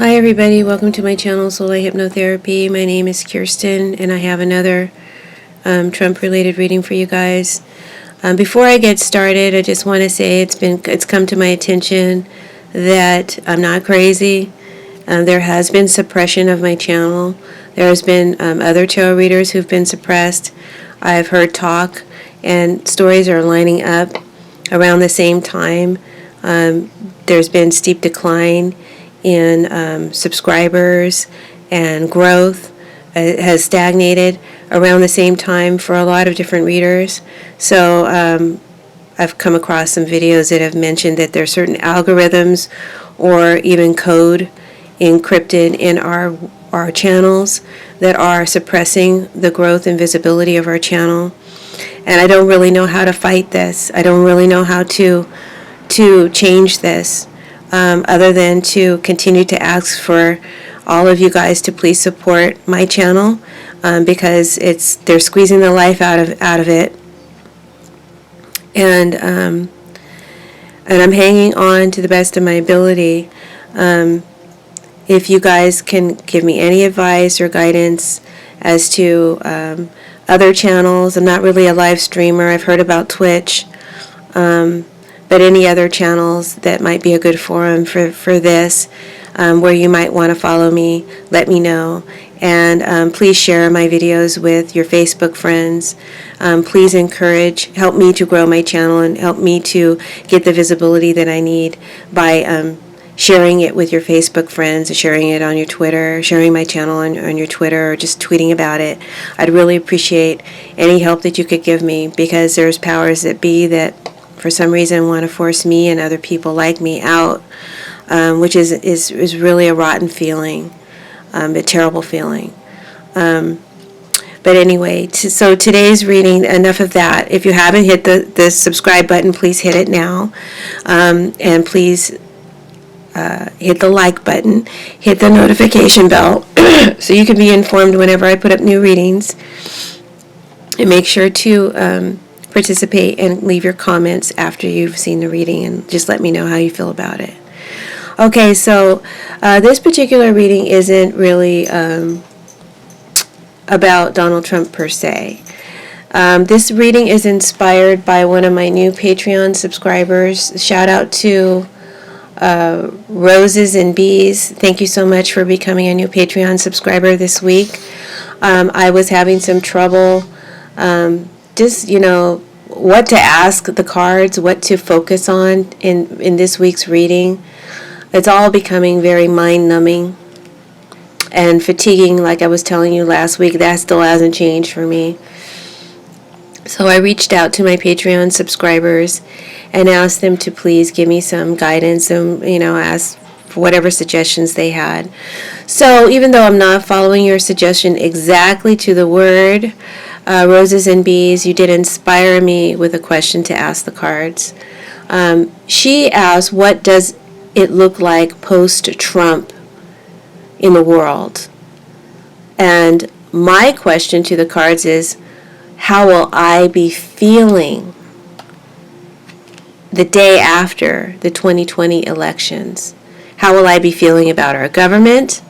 Hi everybody, welcome to my channel, Soulight Hypnotherapy. My name is Kirsten and I have another Trump-related reading for you guys. Before I get started, I just want to say it's come to my attention that I'm not crazy. There has been suppression of my channel. There has been other tarot readers who've been suppressed. I've heard talk and stories are lining up around the same time. There's been steep decline in subscribers and growth. It has stagnated around the same time for a lot of different readers. So I've come across some videos that have mentioned that there are certain algorithms or even code encrypted in our channels that are suppressing the growth and visibility of our channel. And I don't really know how to fight this. I don't really know how to change this. Other than to continue to ask for all of you guys to please support my channel because they're squeezing the life out of it, and I'm hanging on to the best of my ability. If you guys can give me any advice or guidance as to other channels, I'm not really a live streamer. I've heard about Twitch. But any other channels that might be a good forum for this, where you might want to follow me, let me know. And please share my videos with your Facebook friends. Please help me to grow my channel and help me to get the visibility that I need by sharing it with your Facebook friends, sharing it on your Twitter, sharing my channel on your Twitter, or just tweeting about it. I'd really appreciate any help that you could give me, because there's powers that be that for some reason want to force me and other people like me out, which is really a rotten feeling, a terrible feeling. But anyway, so today's reading, enough of that. If you haven't hit the subscribe button, please hit it now. And please hit the like button, hit the notification bell so you can be informed whenever I put up new readings. And make sure to participate and leave your comments after you've seen the reading, and just let me know how you feel about it. Okay, so this particular reading isn't really about Donald Trump per se. This reading is inspired by one of my new Patreon subscribers. Shout out to Roses and Bees. Thank you so much for becoming a new Patreon subscriber this week. I was having some trouble just, what to ask the cards, what to focus on in this week's reading. It's all becoming very mind-numbing and fatiguing, like I was telling you last week. That still hasn't changed for me. So I reached out to my Patreon subscribers and asked them to please give me some guidance and, ask for whatever suggestions they had. So even though I'm not following your suggestion exactly to the word, Roses and Bees, you did inspire me with a question to ask the cards. She asked, what does it look like post-Trump in the world? And my question to the cards is, how will I be feeling the day after the 2020 elections? How will I be feeling about our government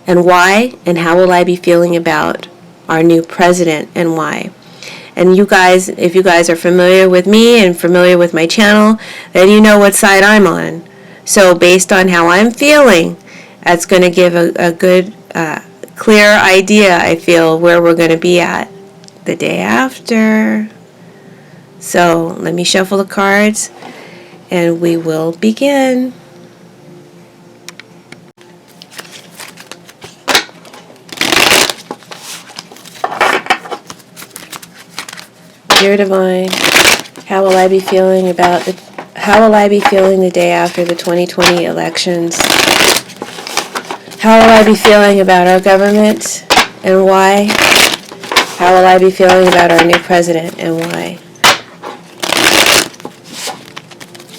and why? And how will I be feeling about our new president and why? And you guys, if you guys are familiar with me and familiar with my channel, then you know what side I'm on. So based on how I'm feeling, that's going to give a good, clear idea, I feel, where we're going to be at the day after. So let me shuffle the cards and we will begin. Dear Divine, how will I be feeling the day after the 2020 elections? How will I be feeling about our government and why? How will I be feeling about our new president and why?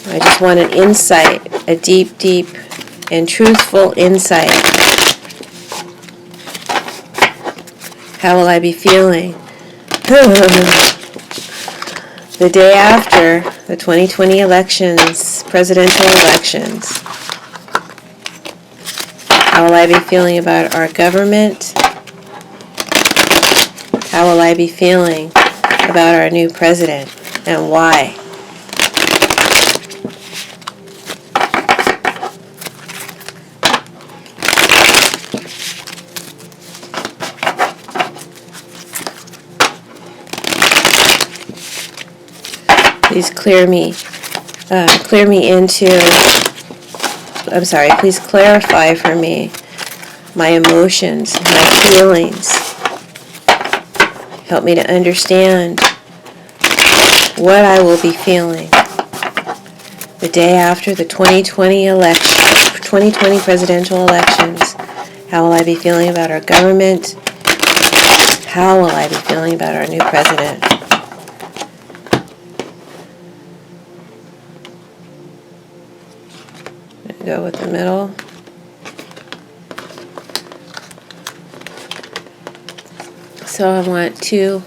I just want an insight, a deep, deep and truthful insight. How will I be feeling the day after the 2020 elections, presidential elections? How will I be feeling about our government? How will I be feeling about our new president, and why? Please please clarify for me my emotions, my feelings. Help me to understand what I will be feeling the day after the 2020 presidential elections. How will I be feeling about our government? How will I be feeling about our new president? Go with the middle. So I want two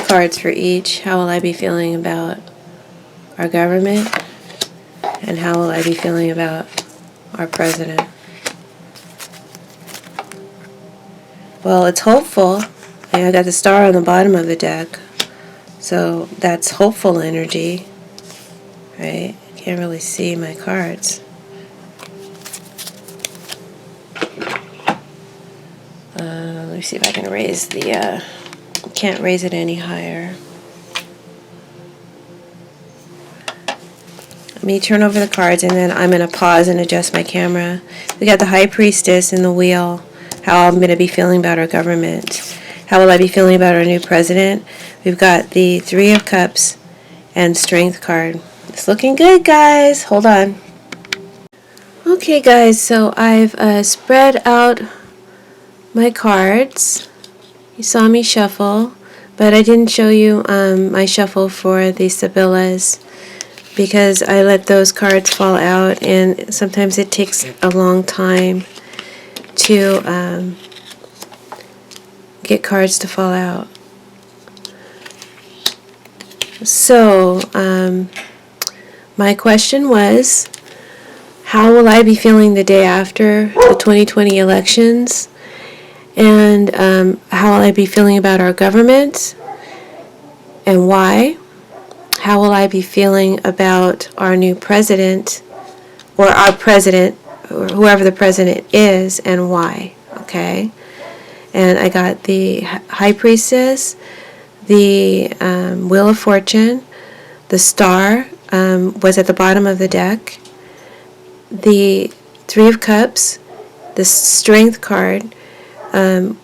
cards for each. How will I be feeling about our government? And how will I be feeling about our president? Well, it's hopeful. I got the star on the bottom of the deck. So that's hopeful energy, right? Can't really see my cards. Let me see if I can raise the, can't raise it any higher. Let me turn over the cards, and then I'm going to pause and adjust my camera. We got the High Priestess in the wheel. How I'm going to be feeling about our government. How will I be feeling about our new president? We've got the Three of Cups and Strength card. It's looking good, guys. Hold on. Okay, guys, so I've spread out my cards. You saw me shuffle, but I didn't show you my shuffle for the Sibillas because I let those cards fall out, and sometimes it takes a long time to get cards to fall out. So my question was, how will I be feeling the day after the 2020 elections? And how will I be feeling about our government? And why? How will I be feeling about our new president, or our president, or whoever the president is, and why? Okay? And I got the High Priestess, the Wheel of Fortune, the Star was at the bottom of the deck, the Three of Cups, the Strength card, and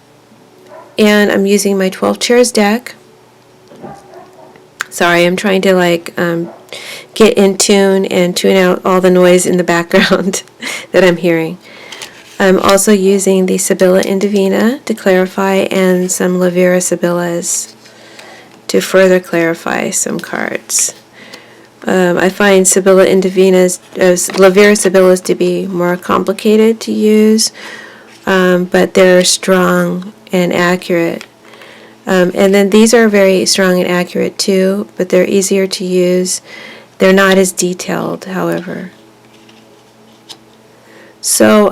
I'm using my 12 Chairs deck. Sorry, I'm trying to get in tune and tune out all the noise in the background that I'm hearing. I'm also using the Sibilla and Divina to clarify, and some Lavira Sibillas to further clarify some cards. I find Sibilla and Divina's, Lavira Sibillas to be more complicated to use, but they're strong and accurate. And then these are very strong and accurate too, but they're easier to use. They're not as detailed, however. So,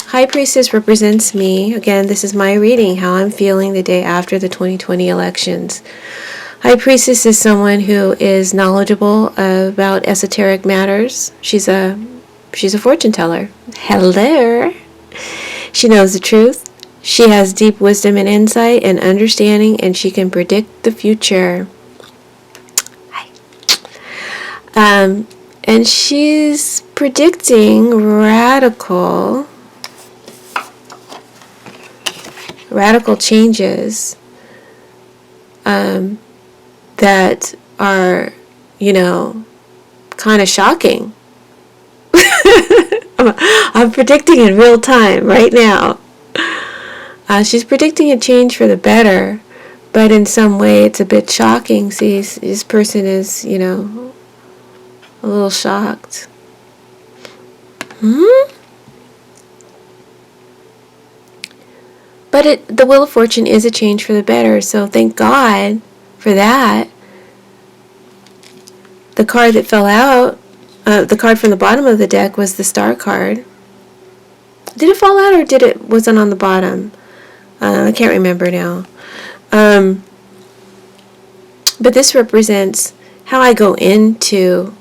High Priestess represents me. Again, this is my reading, how I'm feeling the day after the 2020 elections. High Priestess is someone who is knowledgeable about esoteric matters. She's a fortune teller. Hello. She knows the truth. She has deep wisdom and insight and understanding, and she can predict the future. Hi. And she's predicting radical changes that are, kind of shocking. I'm predicting in real time right now. She's predicting a change for the better, but in some way it's a bit shocking. See, this person is, a little shocked. But the Wheel of Fortune is a change for the better, so thank God for that. The card that fell out, the card from the bottom of the deck was the Star card. Did it fall out or wasn't on the bottom? I can't remember now. But this represents how I go into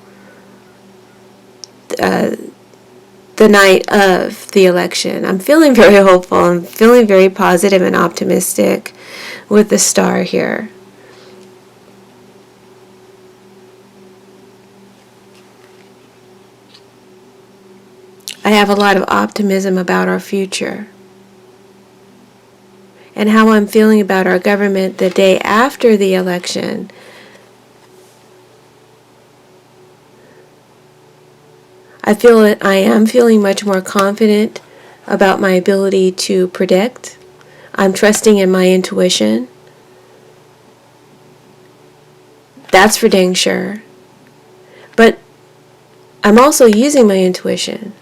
the night of the election. I'm feeling very hopeful. I'm feeling very positive and optimistic with the star here. I have a lot of optimism about our future and how I'm feeling about our government the day after the election. I am feeling much more confident about my ability to predict. I'm trusting in my intuition. That's for dang sure. But I'm also using my intuition.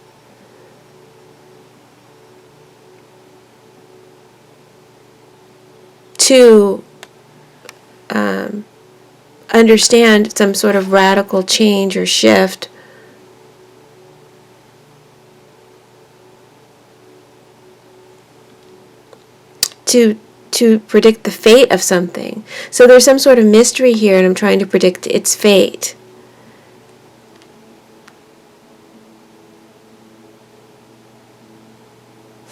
To understand some sort of radical change or shift to predict the fate of something. So there's some sort of mystery here, and I'm trying to predict its fate.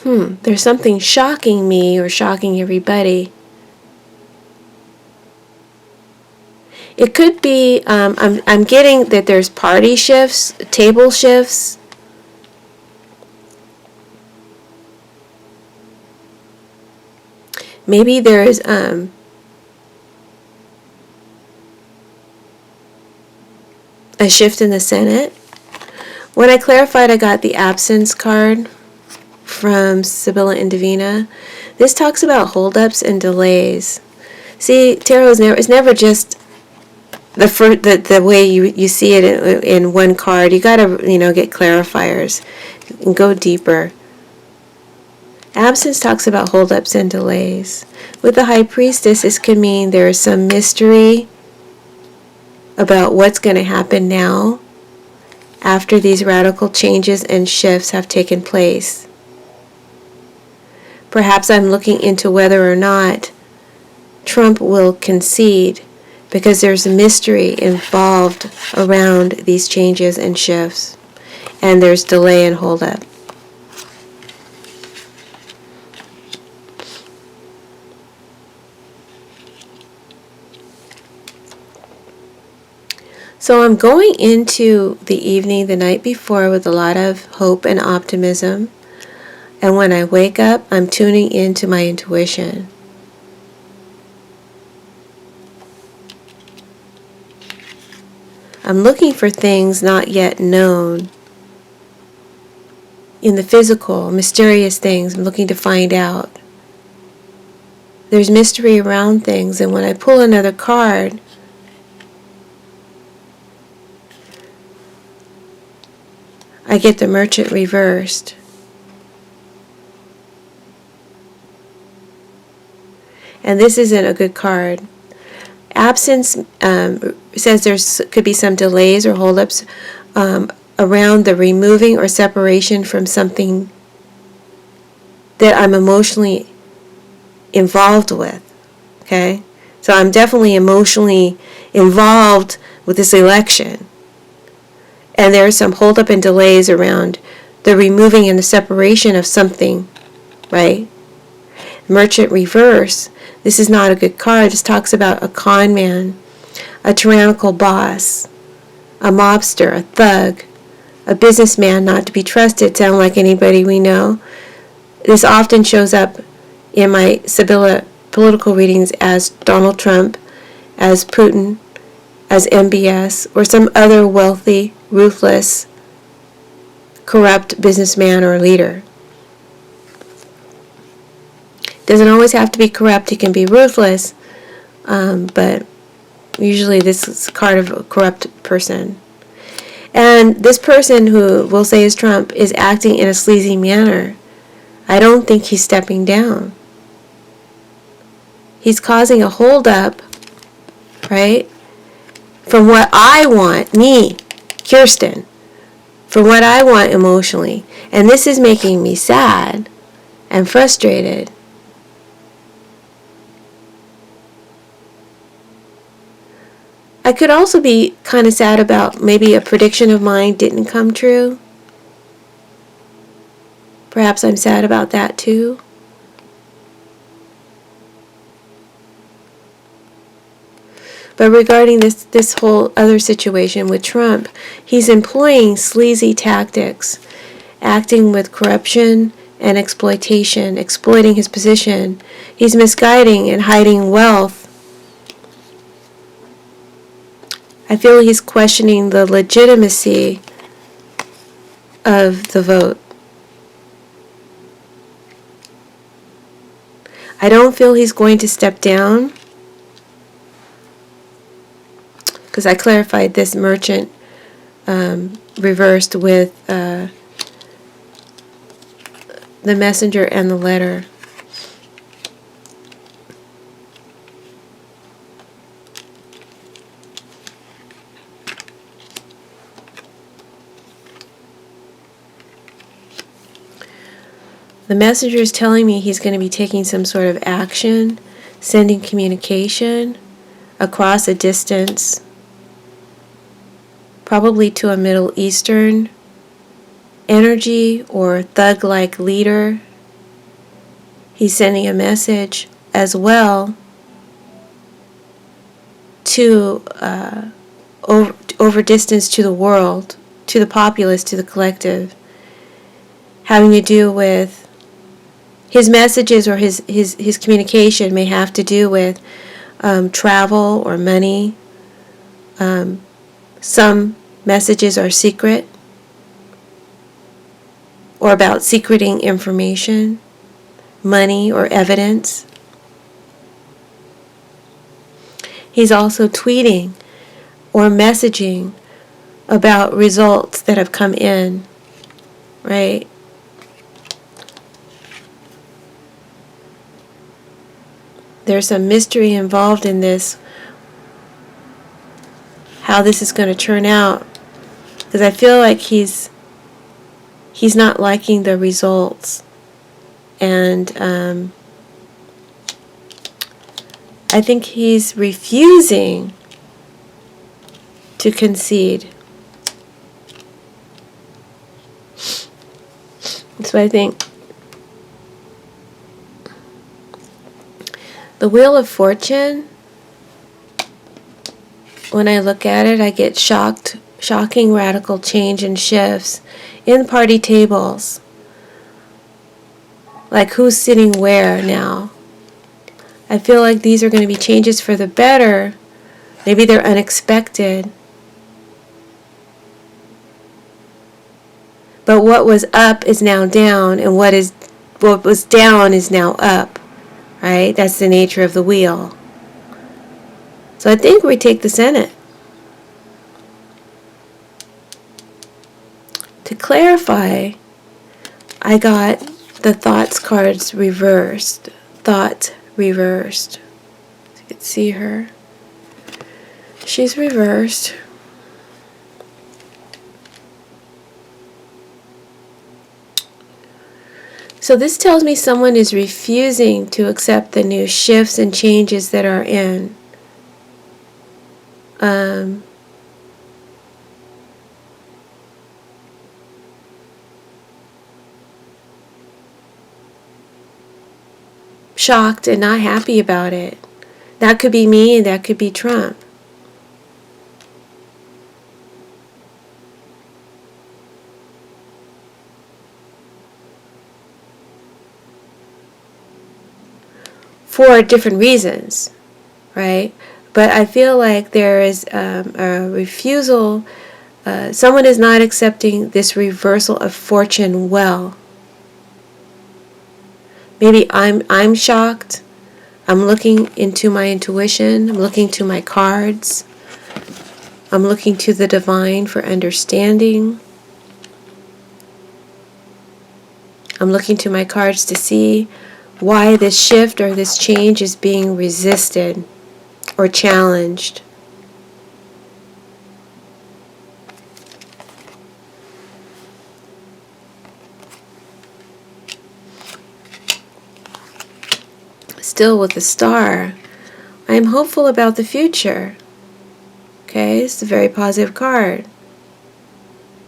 There's something shocking me or shocking everybody. It could be, I'm getting that there's party shifts, table shifts. Maybe there's a shift in the Senate. When I clarified, I got the absence card from Sibilla and Divina. This talks about holdups and delays. See, tarot is never just the way you see it in one card. You gotta get clarifiers and go deeper. Absence talks about holdups and delays. With the High Priestess, this could mean there is some mystery about what's going to happen now after these radical changes and shifts have taken place. Perhaps I'm looking into whether or not Trump will concede, because there's a mystery involved around these changes and shifts, and there's delay and holdup. So I'm going into the evening, the night before, with a lot of hope and optimism. And when I wake up, I'm tuning into my intuition. I'm looking for things not yet known. In the physical, mysterious things, I'm looking to find out. There's mystery around things, and when I pull another card, I get the Merchant reversed. And this isn't a good card. Absence says there could be some delays or holdups around the removing or separation from something that I'm emotionally involved with. Okay? So I'm definitely emotionally involved with this election. And there are some holdup and delays around the removing and the separation of something, right? Merchant reverse. This is not a good card. This talks about a con man, a tyrannical boss, a mobster, a thug, a businessman not to be trusted. Sound like anybody we know? This often shows up in my Sibilla political readings as Donald Trump, as Putin, as MBS, or some other wealthy, ruthless, corrupt businessman or leader. Doesn't always have to be corrupt. He can be ruthless, but usually this is a card of a corrupt person. And this person, who we'll say is Trump, is acting in a sleazy manner. I don't think he's stepping down. He's causing a holdup, right? From what I want, me, Kirsten, for what I want emotionally. And this is making me sad and frustrated. I could also be kind of sad about maybe a prediction of mine didn't come true. Perhaps I'm sad about that too. But regarding this whole other situation with Trump, he's employing sleazy tactics, acting with corruption and exploitation, exploiting his position. He's misguiding and hiding wealth. I feel he's questioning the legitimacy of the vote. I don't feel he's going to step down, because I clarified this merchant reversed with the messenger and the letter. The messenger is telling me he's going to be taking some sort of action, sending communication across a distance, probably to a Middle Eastern energy or thug-like leader. He's sending a message as well to over distance to the world, to the populace, to the collective, having to do with his messages, or his communication may have to do with travel or money. Some messages are secret, or about secreting information, money, or evidence. He's also tweeting or messaging about results that have come in, right? There's some mystery involved in this, how this is going to turn out, because I feel like he's not liking the results, and I think he's refusing to concede. So I think the Wheel of Fortune, when I look at it, I get shocking radical change and shifts in party tables. Like who's sitting where now. I feel like these are going to be changes for the better. Maybe they're unexpected. But what was up is now down, and what was down is now up. Right? That's the nature of the wheel. So I think we take the Senate. To clarify, I got the thoughts cards reversed. Thoughts reversed. You can see her. She's reversed. So this tells me someone is refusing to accept the new shifts and changes that are in. Shocked and not happy about it. That could be me, and that could be Trump. For different reasons, right? But I feel like there is a refusal. Someone is not accepting this reversal of fortune well. Maybe I'm shocked. I'm looking into my intuition. I'm looking to my cards. I'm looking to the divine for understanding. I'm looking to my cards to see why this shift or this change is being resisted or challenged. still with the star, I am hopeful about the future. Okay, it's a very positive card.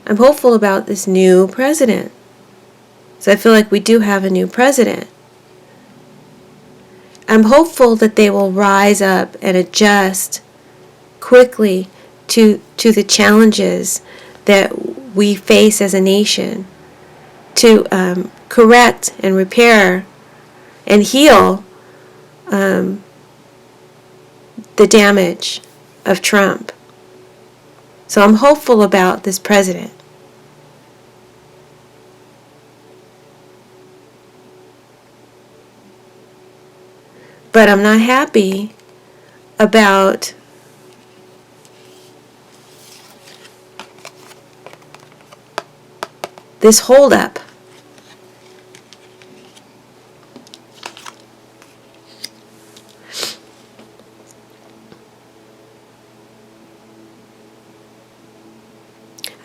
I'm hopeful about this new president. So I feel like we do have a new president. I'm hopeful that they will rise up and adjust quickly to the challenges that we face as a nation, to correct and repair and heal the damage of Trump. So I'm hopeful about this president. But I'm not happy about this holdup.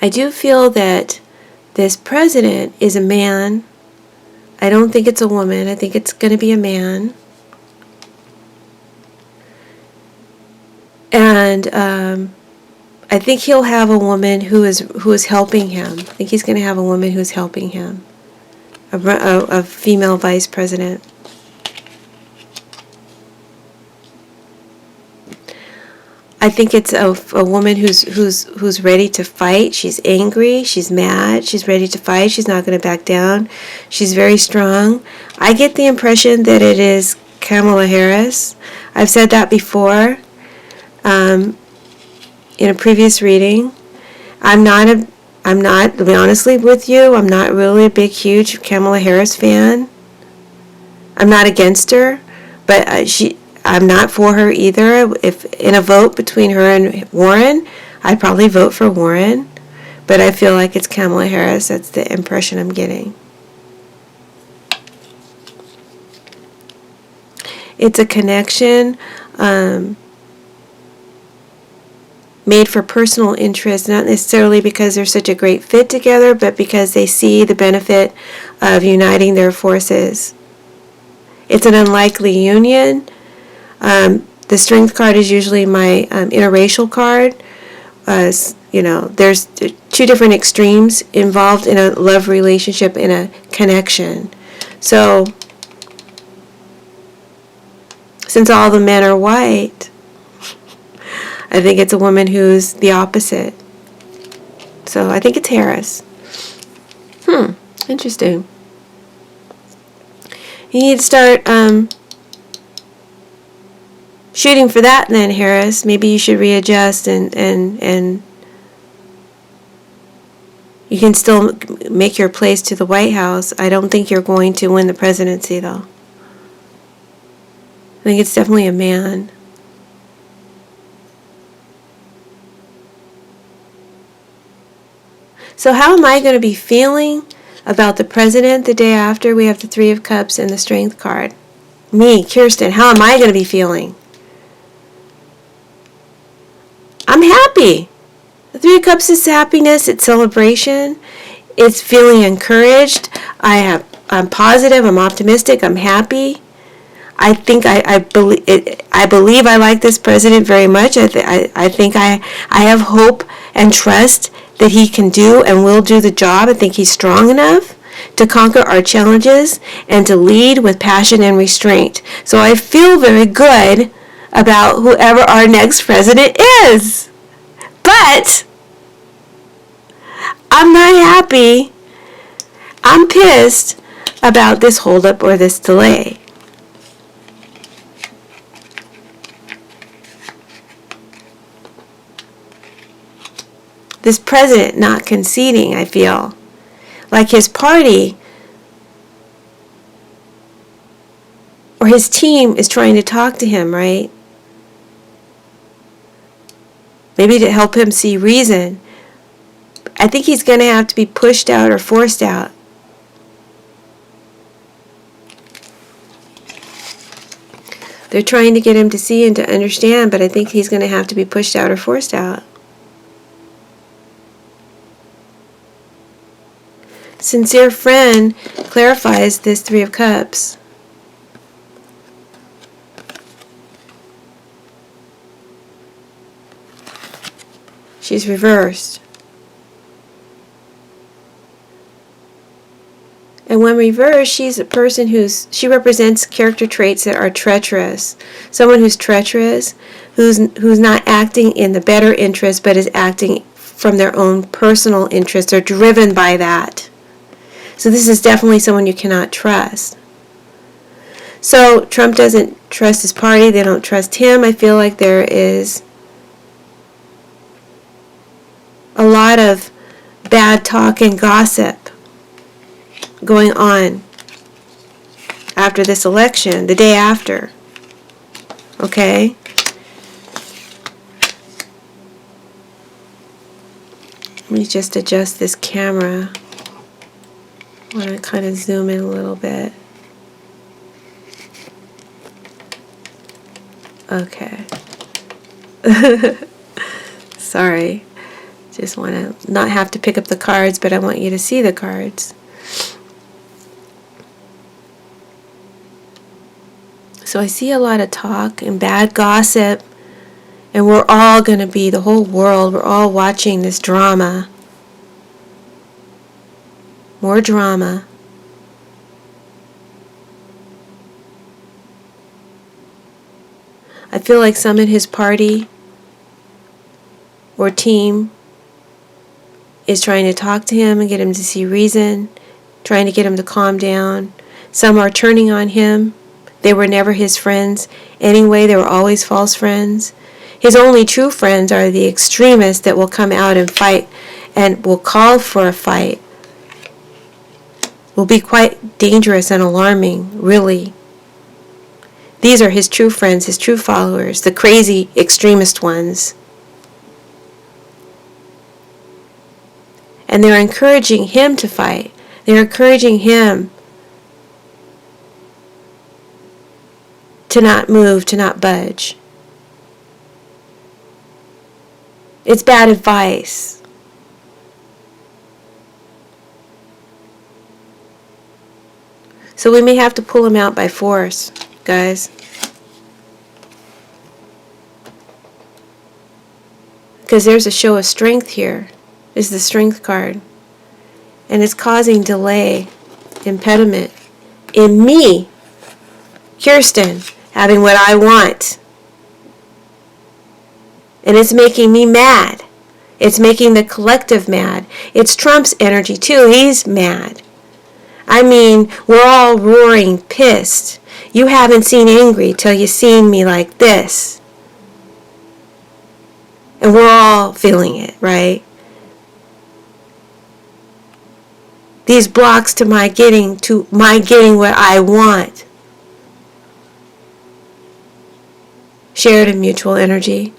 I do feel that this president is a man. I don't think it's a woman. I think it's going to be a man. And I think he'll have a woman who is helping him. I think he's going to have a woman who's helping him, a female vice president. I think it's a woman who's ready to fight. She's angry. She's mad. She's ready to fight. She's not going to back down. She's very strong. I get the impression that it is Kamala Harris. I've said that before in a previous reading. I'm not, to be honestly with you, I'm not really a big, huge Kamala Harris fan. I'm not against her, but I'm not for her either. If in a vote between her and Warren, I'd probably vote for Warren. But I feel like it's Kamala Harris. That's the impression I'm getting. It's a connection made for personal interest, not necessarily because they're such a great fit together, but because they see the benefit of uniting their forces. It's an unlikely union. The strength card is usually my interracial card. There's two different extremes involved in a love relationship, in a connection. So, since all the men are white, I think it's a woman who's the opposite. So I think it's Harris. Interesting. You need to start shooting for that then, Harris. Maybe you should readjust and you can still make your place to the White House. I don't think you're going to win the presidency, though. I think it's definitely a man. So how am I going to be feeling about the president the day after we have the Three of Cups and the Strength card? Me, Kirsten, how am I going to be feeling? I'm happy. The Three of Cups is happiness, it's celebration, it's feeling encouraged. I'm positive, I'm optimistic, I'm happy. I think I believe I like this president very much. I think I have hope and trust that he can do and will do the job. I think he's strong enough to conquer our challenges and to lead with passion and restraint. So I feel very good about whoever our next president is. But I'm not happy. I'm pissed about this holdup or this delay. This president not conceding, I feel. Like his party or his team is trying to talk to him, right? Maybe to help him see reason. I think he's going to have to be pushed out or forced out. They're trying to get him to see and to understand, but I think he's going to have to be pushed out or forced out. Sincere friend clarifies this Three of Cups. She's reversed. And when reversed, she's a person she represents character traits that are treacherous. Someone who's treacherous, who's not acting in the better interest, but is acting from their own personal interest. They're driven by that. So this is definitely someone you cannot trust. So Trump doesn't trust his party. They don't trust him. I feel like there is a lot of bad talk and gossip going on after this election, the day after. Okay? Let me just adjust this camera. I want to kind of zoom in a little bit. Okay. Sorry. Just want to not have to pick up the cards, but I want you to see the cards. So I see a lot of talk and bad gossip, and we're all going to be, the whole world, we're all watching this drama. More drama. I feel like some in his party or team is trying to talk to him and get him to see reason, trying to get him to calm down. Some are turning on him. They were never his friends. Anyway, they were always false friends. His only true friends are the extremists that will come out and fight and will call for a fight. Will be quite dangerous and alarming, really. These are his true friends, his true followers, the crazy extremist ones. And they're encouraging him to fight. They're encouraging him to not move, to not budge. It's bad advice. So we may have to pull him out by force, guys. Because there's a show of strength here. This is the strength card. And it's causing delay, impediment in me, Kirsten, having what I want. And it's making me mad. It's making the collective mad. It's Trump's energy too. He's mad. I mean, we're all roaring, pissed. You haven't seen angry till you've seen me like this. And we're all feeling it, right? These blocks to my getting what I want. Shared and mutual energy.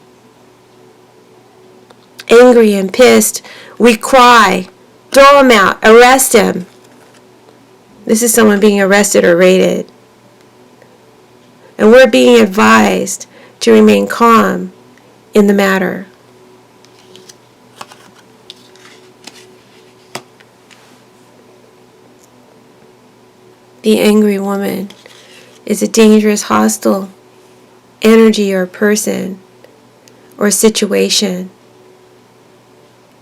Angry and pissed, we cry, throw him out, arrest him. This is someone being arrested or raided. And we're being advised to remain calm in the matter. The angry woman is a dangerous, hostile energy or person or situation.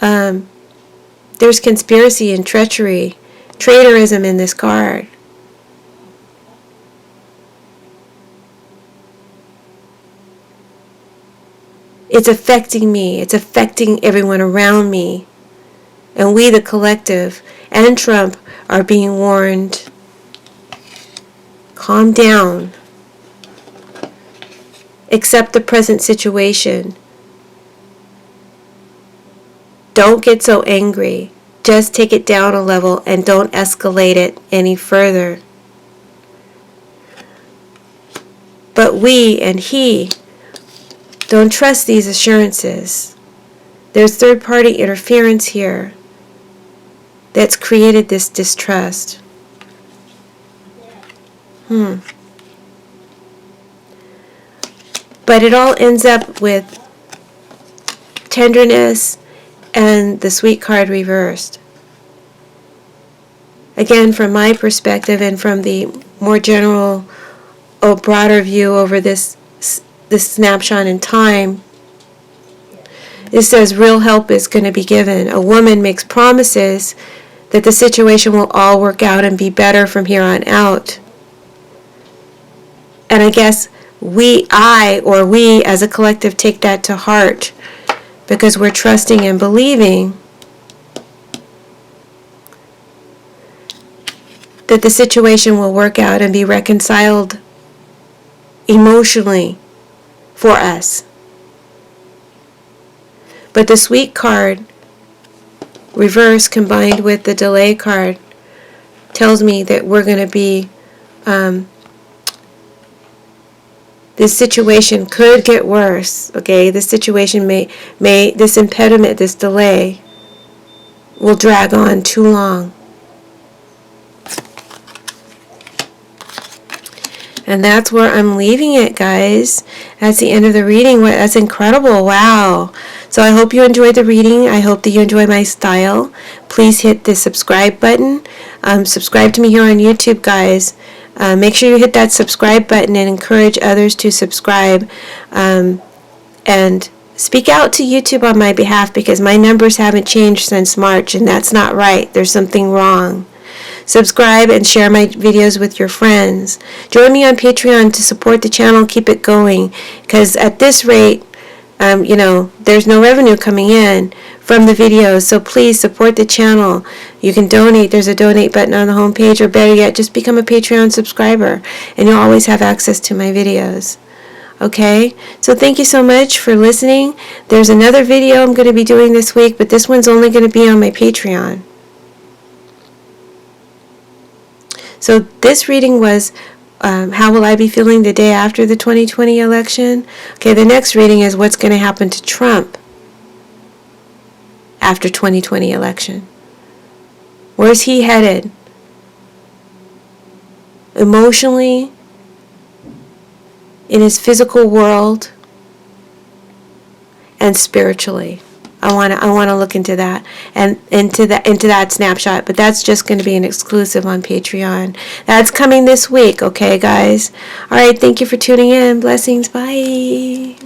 There's conspiracy and treachery, traitorism in this card. It's affecting me. It's affecting everyone around me. And we, the collective, and Trump, are being warned. Calm down. Accept the present situation. Don't get so angry. Just take it down a level and don't escalate it any further. But we and he don't trust these assurances. There's third-party interference here that's created this distrust. But it all ends up with tenderness and the sweet card reversed. Again, from my perspective and from the more general or broader view over this snapshot in time, It says real help is going to be given. A woman makes promises that the situation will all work out and be better from here on out. And I guess we as a collective take that to heart because we're trusting and believing that the situation will work out and be reconciled emotionally for us. But the sweet card, reverse combined with the delay card, tells me that we're going to be, this situation could get worse, okay? This situation may, this impediment, this delay, will drag on too long. And that's where I'm leaving it, guys. That's the end of the reading. That's incredible. Wow. So I hope you enjoyed the reading. I hope that you enjoy my style. Please hit the subscribe button. Subscribe to me here on YouTube, guys. Make sure you hit that subscribe button and encourage others to subscribe. And speak out to YouTube on my behalf because my numbers haven't changed since March, and that's not right. There's something wrong. Subscribe and share my videos with your friends. Join me on Patreon to support the channel, keep it going. Because at this rate, there's no revenue coming in from the videos. So please support the channel. You can donate. There's a donate button on the homepage, or better yet, just become a Patreon subscriber. And you'll always have access to my videos. Okay? So thank you so much for listening. There's another video I'm going to be doing this week, but this one's only going to be on my Patreon. So this reading was, how will I be feeling the day after the 2020 election? Okay, the next reading is what's going to happen to Trump after 2020 election. Where's he headed? Emotionally, in his physical world, and spiritually. I want to look into that and into that snapshot, but that's just going to be an exclusive on Patreon. That's coming this week, okay, guys? All right, thank you for tuning in. Blessings. Bye.